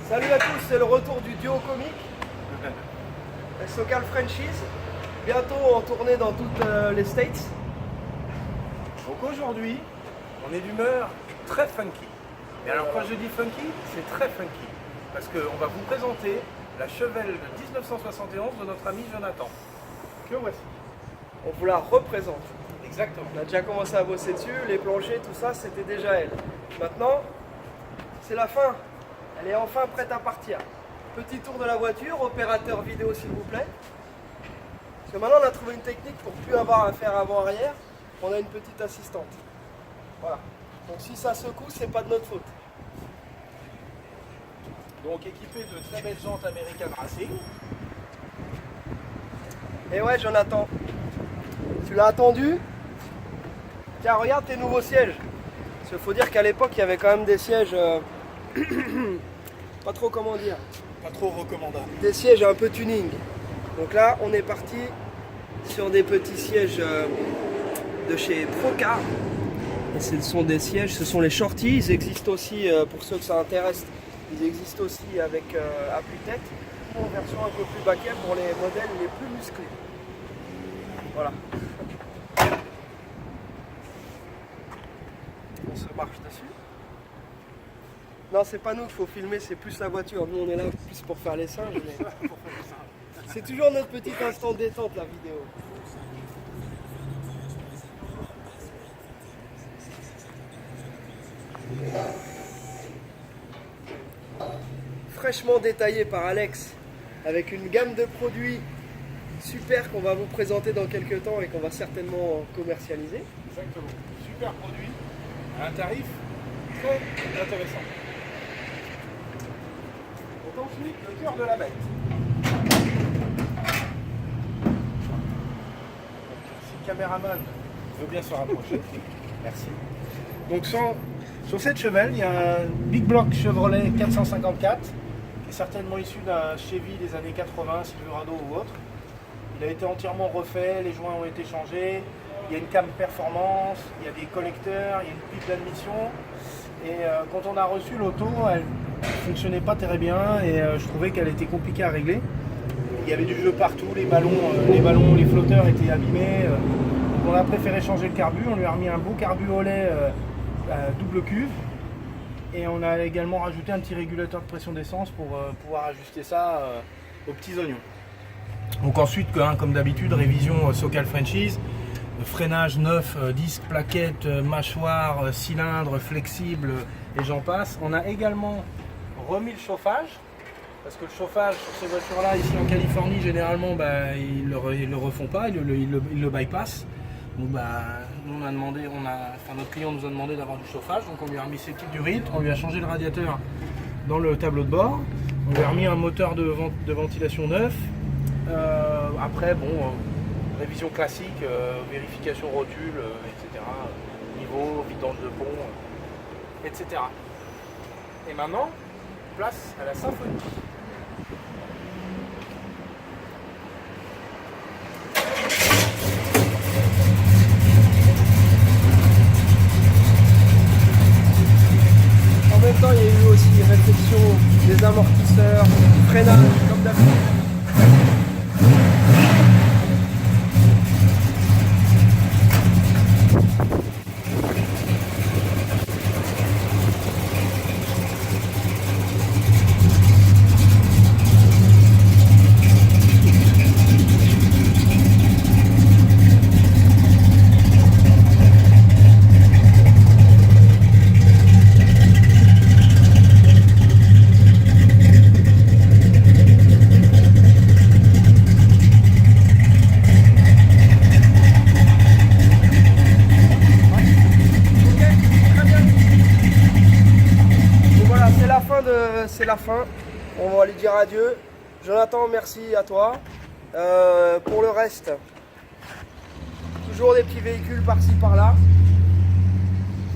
Salut à tous, c'est le retour du duo comique. Socal Frenchies, bientôt en tournée dans toutes les States. Donc aujourd'hui, on est d'humeur très funky. Mais alors quand je dis funky, c'est très funky. Parce qu'on va vous présenter la Chevelle de 1971 de notre ami Jonathan. Que voici. On vous la représente. Exactement. On a déjà commencé à bosser dessus, les planchers, tout ça, c'était déjà elle. Maintenant, c'est la fin. Elle est enfin prête à partir. Petit tour de la voiture, opérateur vidéo s'il vous plaît. Parce que maintenant on a trouvé une technique pour plus avoir à faire avant-arrière. On a une petite assistante. Voilà. Donc si ça secoue, c'est pas de notre faute. Donc équipé de très belles jantes American Racing. Et ouais Jonathan, tu l'as attendu? Tiens, regarde tes nouveaux sièges. Parce qu'il faut dire qu'à l'époque il y avait quand même des sièges pas trop comment dire. Pas trop recommandable. Des sièges un peu tuning. Donc là on est parti sur des petits sièges de chez Procar. Et ce sont des sièges, ce sont les shorties. Ils existent aussi, pour ceux que ça intéresse, ils existent aussi avec appui-tête ou en version un peu plus baquet pour les modèles les plus musclés. Voilà. On se marche dessus. Non, c'est pas nous qu'il faut filmer, c'est plus la voiture. Nous on est là plus pour faire les singes. Mais... c'est toujours notre petit instant détente la vidéo. Fraîchement détaillé par Alex, avec une gamme de produits super qu'on va vous présenter dans quelques temps et qu'on va certainement commercialiser. Exactement. Super produit, à un tarif très intéressant. Donc ensuite, le cœur de la bête. Si le caméraman veut bien se rapprocher, merci. Donc sur cette Chevelle, il y a un Big Block Chevrolet 454, qui est certainement issu d'un Chevy des années 80, Silverado ou autre. Il a été entièrement refait, les joints ont été changés, il y a une cam performance, il y a des collecteurs, il y a une pipe d'admission. Et quand on a reçu l'auto, elle ne fonctionnait pas très bien et je trouvais qu'elle était compliquée à régler. Il y avait du jeu partout, les ballons, les flotteurs étaient abîmés. Donc on a préféré changer le carbu, on lui a remis un beau carbu au lait double cuve. Et on a également rajouté un petit régulateur de pression d'essence pour pouvoir ajuster ça aux petits oignons. Donc ensuite, comme d'habitude, révision Socal Frenchies, freinage neuf, disque, plaquettes, mâchoire, cylindre, flexible et j'en passe. On a également remis le chauffage, parce que le chauffage sur ces voitures-là, ici en Californie, généralement, ils le refont pas, ils le bypassent. Donc nous on a demandé, notre client nous a demandé d'avoir du chauffage, donc on lui a remis ses types d'urite, on lui a changé le radiateur dans le tableau de bord, on lui a remis un moteur de ventilation neuf. Après, révision classique, vérification rotule, etc. Niveau, vidange de pont, etc. Et maintenant, place à la symphonie. En même temps, il y a eu aussi réflexion des amortisseurs, freinage, comme d'habitude. C'est la fin, on va lui dire adieu. Jonathan, merci à toi. Pour le reste, toujours des petits véhicules par-ci par-là.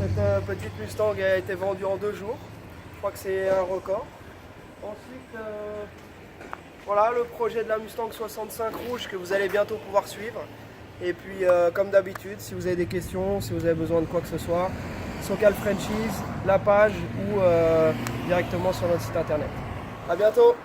Cette petite Mustang a été vendue en 2 jours. Je crois que c'est un record. Ensuite, voilà le projet de la Mustang 65 rouge que vous allez bientôt pouvoir suivre. Et puis, comme d'habitude, si vous avez des questions, si vous avez besoin de quoi que ce soit, Socal Frenchies, la page ou directement sur notre site internet. À bientôt.